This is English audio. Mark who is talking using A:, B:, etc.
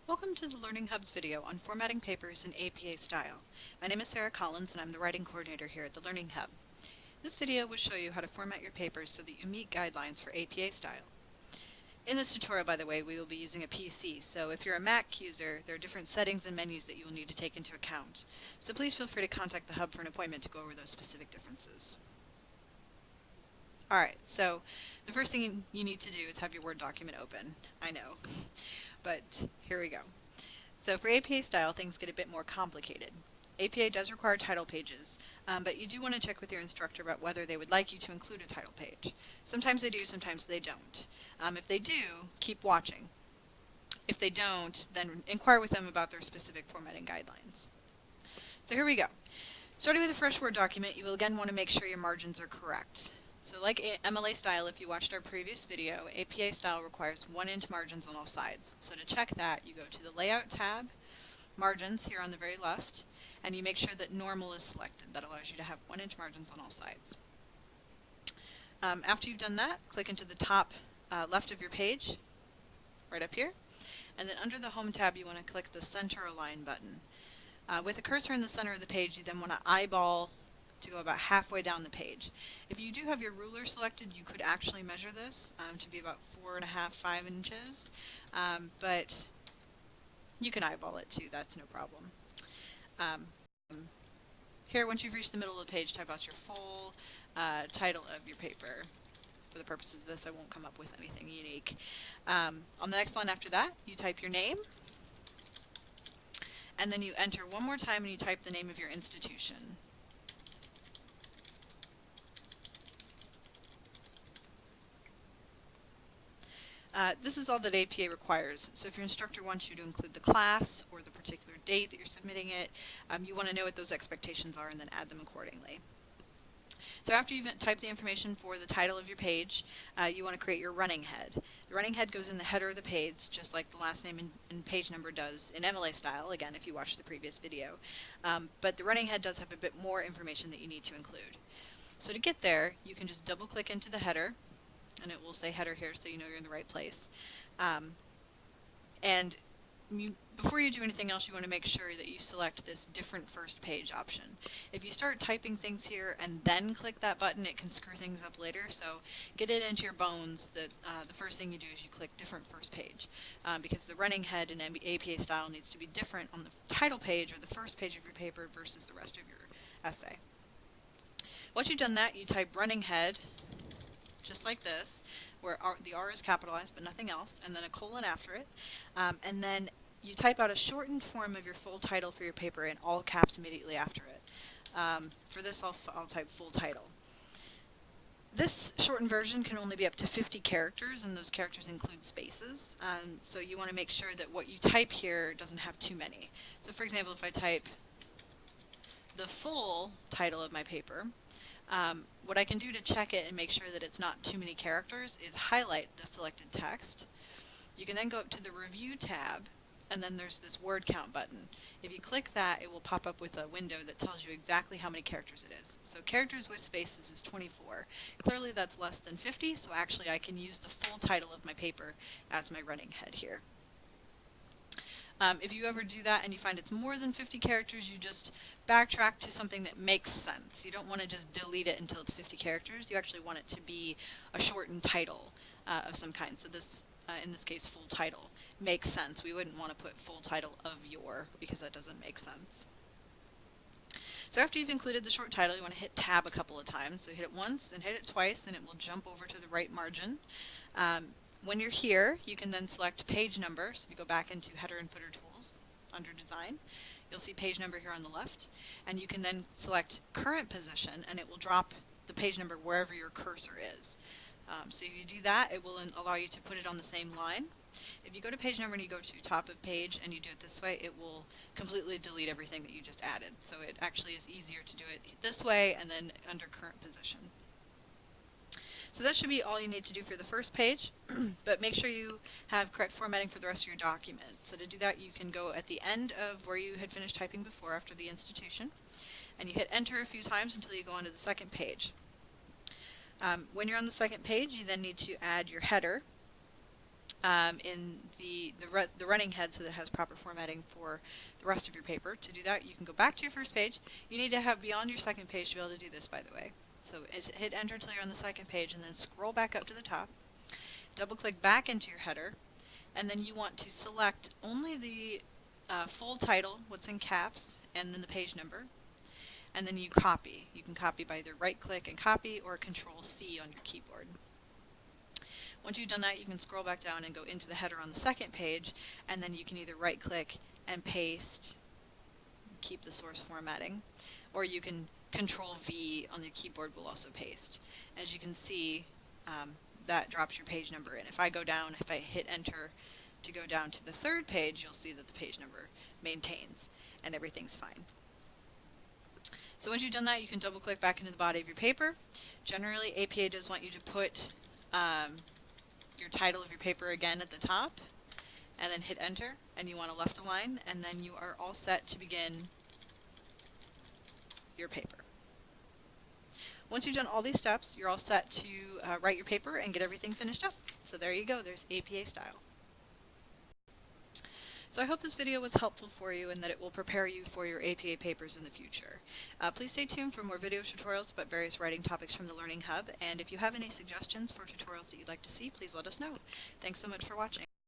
A: Welcome to the Learning Hub's video on formatting papers in APA style. My name is Sarah Collins and I'm the writing coordinator here at the Learning Hub. This video will show you how to format your papers so that you meet guidelines for APA style. In this tutorial, by the way, we will be using a PC, so if you're a Mac user, there are different settings and menus that you will need to take into account. So please feel free to contact the Hub for an appointment to go over those specific differences. Alright, so the first thing you need to do is have your Word document open. I know, but here we go. So for APA style, things get a bit more complicated. APA does require title pages, but you do want to check with your instructor about whether they would like you to include a title page. Sometimes they do, sometimes they don't. If they do, keep watching. If they don't, then inquire with them about their specific formatting guidelines. So here we go. Starting with a fresh Word document, you will again want to make sure your margins are correct. So like MLA style, if you watched our previous video, APA style requires 1-inch margins on all sides. So to check that, you go to the Layout tab, Margins here on the very left, and you make sure that Normal is selected. That allows you to have 1-inch margins on all sides. After you've done that, click into the top left of your page, right up here, and then under the Home tab you want to click the Center Align button. With the cursor in the center of the page, you then want to eyeball to go about halfway down the page. If you do have your ruler selected, you could actually measure this to be about 4.5–5 inches, but you can eyeball it too, that's no problem. Here, once you've reached the middle of the page, type out your full title of your paper. For the purposes of this, I won't come up with anything unique. On the next line after that, you type your name, and then you enter one more time and you type the name of your institution. This is all that APA requires, so if your instructor wants you to include the class or the particular date that you're submitting it, you want to know what those expectations are and then add them accordingly. So after you've typed the information for the title of your page, you want to create your running head. The running head goes in the header of the page, just like the last name and page number does in MLA style, again if you watched the previous video. But the running head does have a bit more information that you need to include. So to get there, you can just double click into the header, and it will say header here so you know you're in the right place. Before you do anything else, you want to make sure that you select this different first page option. If you start typing things here and then click that button, it can screw things up later, so get it into your bones that the first thing you do is you click different first page, because the running head in APA style needs to be different on the title page or the first page of your paper versus the rest of your essay. Once you've done that, you type running head, just like this, where the R is capitalized but nothing else, and then a colon after it, and then you type out a shortened form of your full title for your paper in all caps immediately after it. For this I'll type full title. This shortened version can only be up to 50 characters, and those characters include spaces, so you want to make sure that what you type here doesn't have too many. So for example, if I type the full title of my paper, what I can do to check it and make sure that it's not too many characters is highlight the selected text. You can then go up to the Review tab, and then there's this word count button. If you click that, it will pop up with a window that tells you exactly how many characters it is. So characters with spaces is 24. Clearly that's less than 50, so actually I can use the full title of my paper as my running head here. If you ever do that and you find it's more than 50 characters, you just backtrack to something that makes sense. You don't want to just delete it until it's 50 characters. You actually want it to be a shortened title of some kind. So this, in this case, full title, makes sense. We wouldn't want to put full title of your, because that doesn't make sense. So after you've included the short title, you want to hit tab a couple of times. So hit it once and hit it twice, and it will jump over to the right margin. When you're here, you can then select page number. So if you go back into Header and Footer Tools under Design, you'll see page number here on the left, and you can then select current position, and it will drop the page number wherever your cursor is. So if you do that, it will allow you to put it on the same line. If you go to page number and you go to top of page and you do it this way, it will completely delete everything that you just added. So it actually is easier to do it this way and then under current position. So that should be all you need to do for the first page, but make sure you have correct formatting for the rest of your document. So to do that, you can go at the end of where you had finished typing before after the institution, and you hit enter a few times until you go onto the second page. When you're on the second page, you then need to add your header. in the running head so that it has proper formatting for the rest of your paper. To do that, you can go back to your first page. You need to have beyond your second page to be able to do this, by the way. So hit enter until you're on the second page, and then scroll back up to the top. Double click back into your header, and then you want to select only the full title, what's in caps, and then the page number. And then you copy. You can copy by either right click and copy or Control C on your keyboard. Once you've done that, you can scroll back down and go into the header on the second page, and then you can either right click and paste, keep the source formatting, or you can Control V on your keyboard will also paste. As you can see, that drops your page number in. If I go down, if I hit enter to go down to the third page, you'll see that the page number maintains and everything's fine. So once you've done that, you can double click back into the body of your paper. Generally, APA does want you to put your title of your paper again at the top, and then hit enter, and you want to left align, and then you are all set to begin your paper. Once you've done all these steps, you're all set to write your paper and get everything finished up. So there you go, there's APA style. So I hope this video was helpful for you and that it will prepare you for your APA papers in the future. Please stay tuned for more video tutorials about various writing topics from the Learning Hub, and if you have any suggestions for tutorials that you'd like to see, please let us know. Thanks so much for watching.